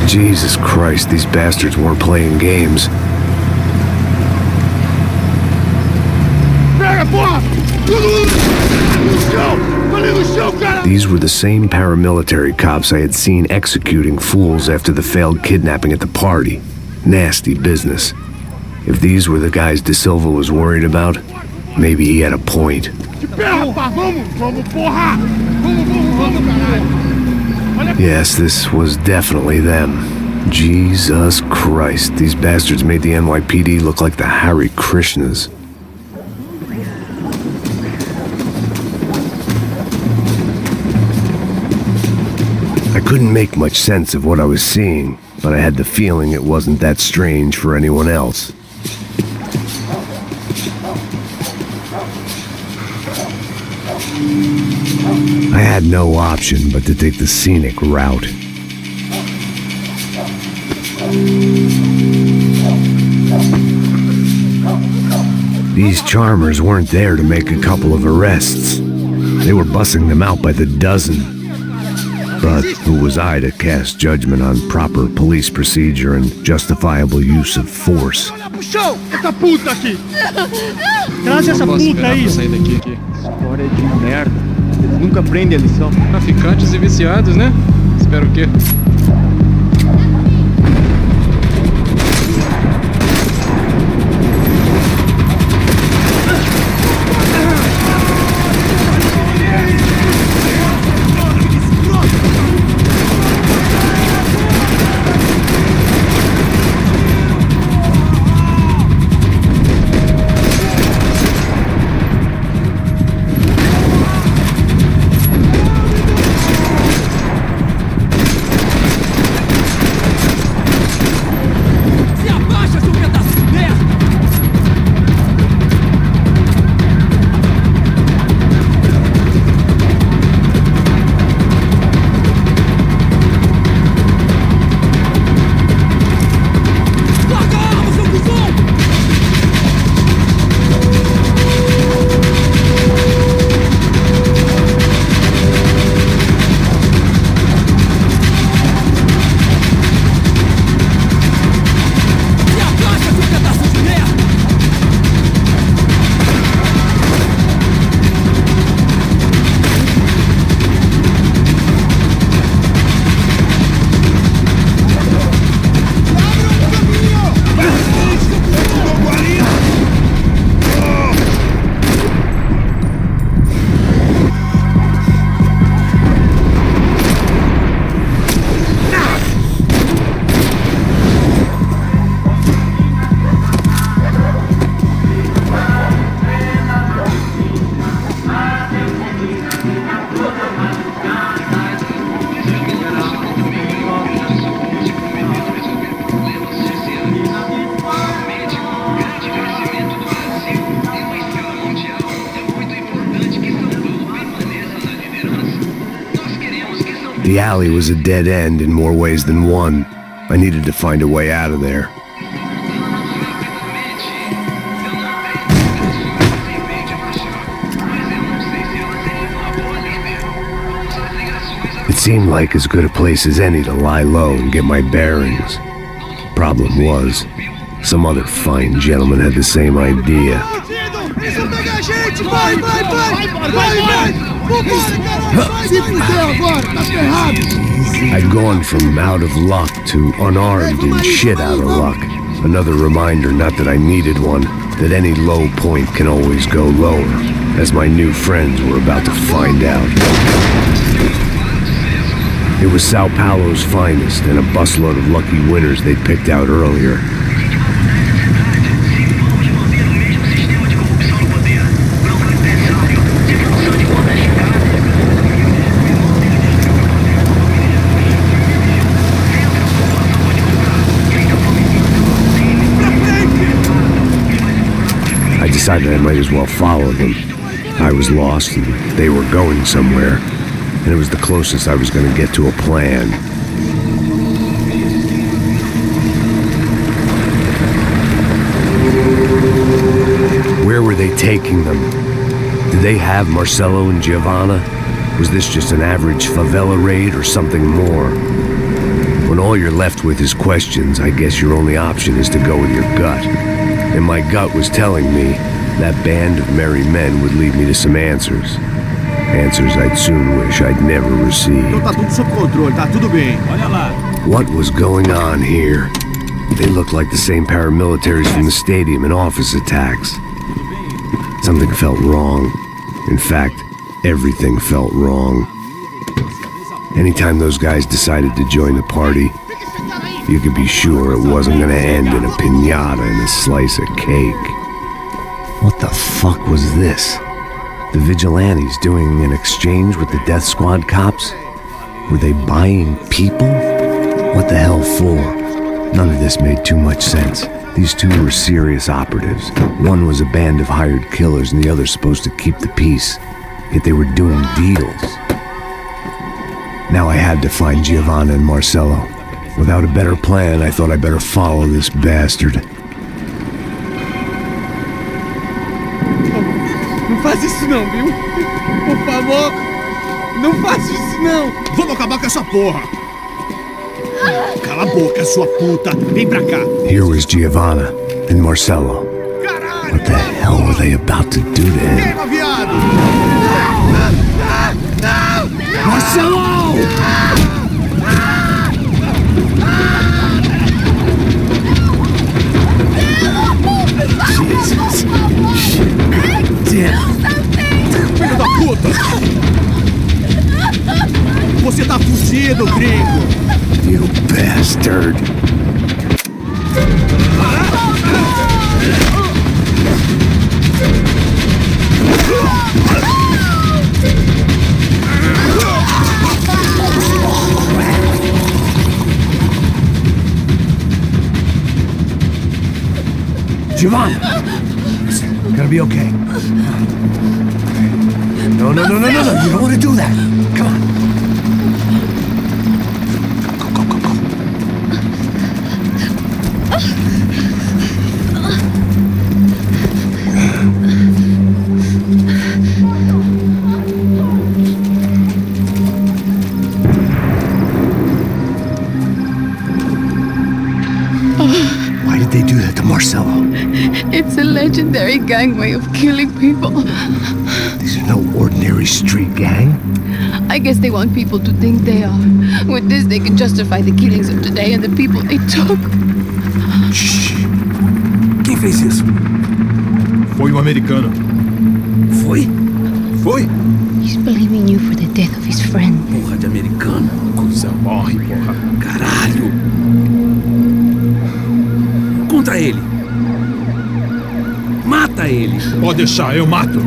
Jesus Christ, these bastards weren't playing games. These were the same paramilitary cops I had seen executing fools after the failed kidnapping at the party. Nasty business. If these were the guys De Silva was worried about, maybe he had a point. Yes, this was definitely them. Jesus Christ, these bastards made the NYPD look like the Hare Krishnas. I couldn't make much sense of what I was seeing, but I had the feeling it wasn't that strange for anyone else. I had no option but to take the scenic route. These charmers weren't there to make a couple of arrests. They were bussing them out by the dozen. But who was I to cast judgment on proper police procedure and justifiable use of force? Puxou! Essa puta aqui! Traz essa puta aí! História de merda. Eles nunca aprendem a lição. Traficantes e viciados, né? Espero o quê? The alley was a dead end in more ways than one. I needed to find a way out of there. It seemed like as good a place as any to lie low and get my bearings. Problem was, some other fine gentleman had the same idea. I'd gone from out of luck to unarmed and shit out of luck. Another reminder, not that I needed one, that any low point can always go lower, as my new friends were about to find out. It was Sao Paulo's finest and a busload of lucky winners they'd picked out earlier. I decided I might as well follow them. I was lost and they were going somewhere, and it was the closest I was going to get to a plan. Where were they taking them? Did they have Marcelo and Giovanna? Was this just an average favela raid or something more? When all you're left with is questions, I guess your only option is to go with your gut. And my gut was telling me that band of merry men would lead me to some answers. Answers I'd soon wish I'd never received. Tá tudo sob controle, tá tudo bem. Olha lá. What was going on here? They looked like the same paramilitaries from the stadium and office attacks. Something felt wrong. In fact, everything felt wrong. Anytime those guys decided to join the party, you could be sure it wasn't gonna end in a piñata and a slice of cake. What the fuck was this? The vigilantes doing an exchange with the death squad cops? Were they buying people? What the hell for? None of this made too much sense. These two were serious operatives. One was a band of hired killers and the other supposed to keep the peace. Yet they were doing deals. Now I had to find Giovanna and Marcello. Without a better plan, I thought I better follow this bastard. Não faz isso não, viu? Por favor, não faz isso não. Vamos acabar com essa porra. Cala a boca, sua puta. Vem pra cá. Here was Giovanna and Marcello. What the hell were they about to do to him? Queima, viado! Marcello! Jesus! Damn! Filho da puta! Você tá fugido, gringo! You bastard! Giovanna! Gonna be okay. No. You don't want to do that. Come on. Go. Why did they do that to Marcello? It's a legendary gang way of killing people. These are no ordinary street gang. I guess they want people to think they are. With this, they can justify the killings of today and the people they took. Shh. Quem fez isso? Foi um americano. Foi? He's blaming you for the death of his friend. Porra de americano. Coisa morre, porra. Caralho. Contra ele. Mata ele. Pode deixar, eu mato.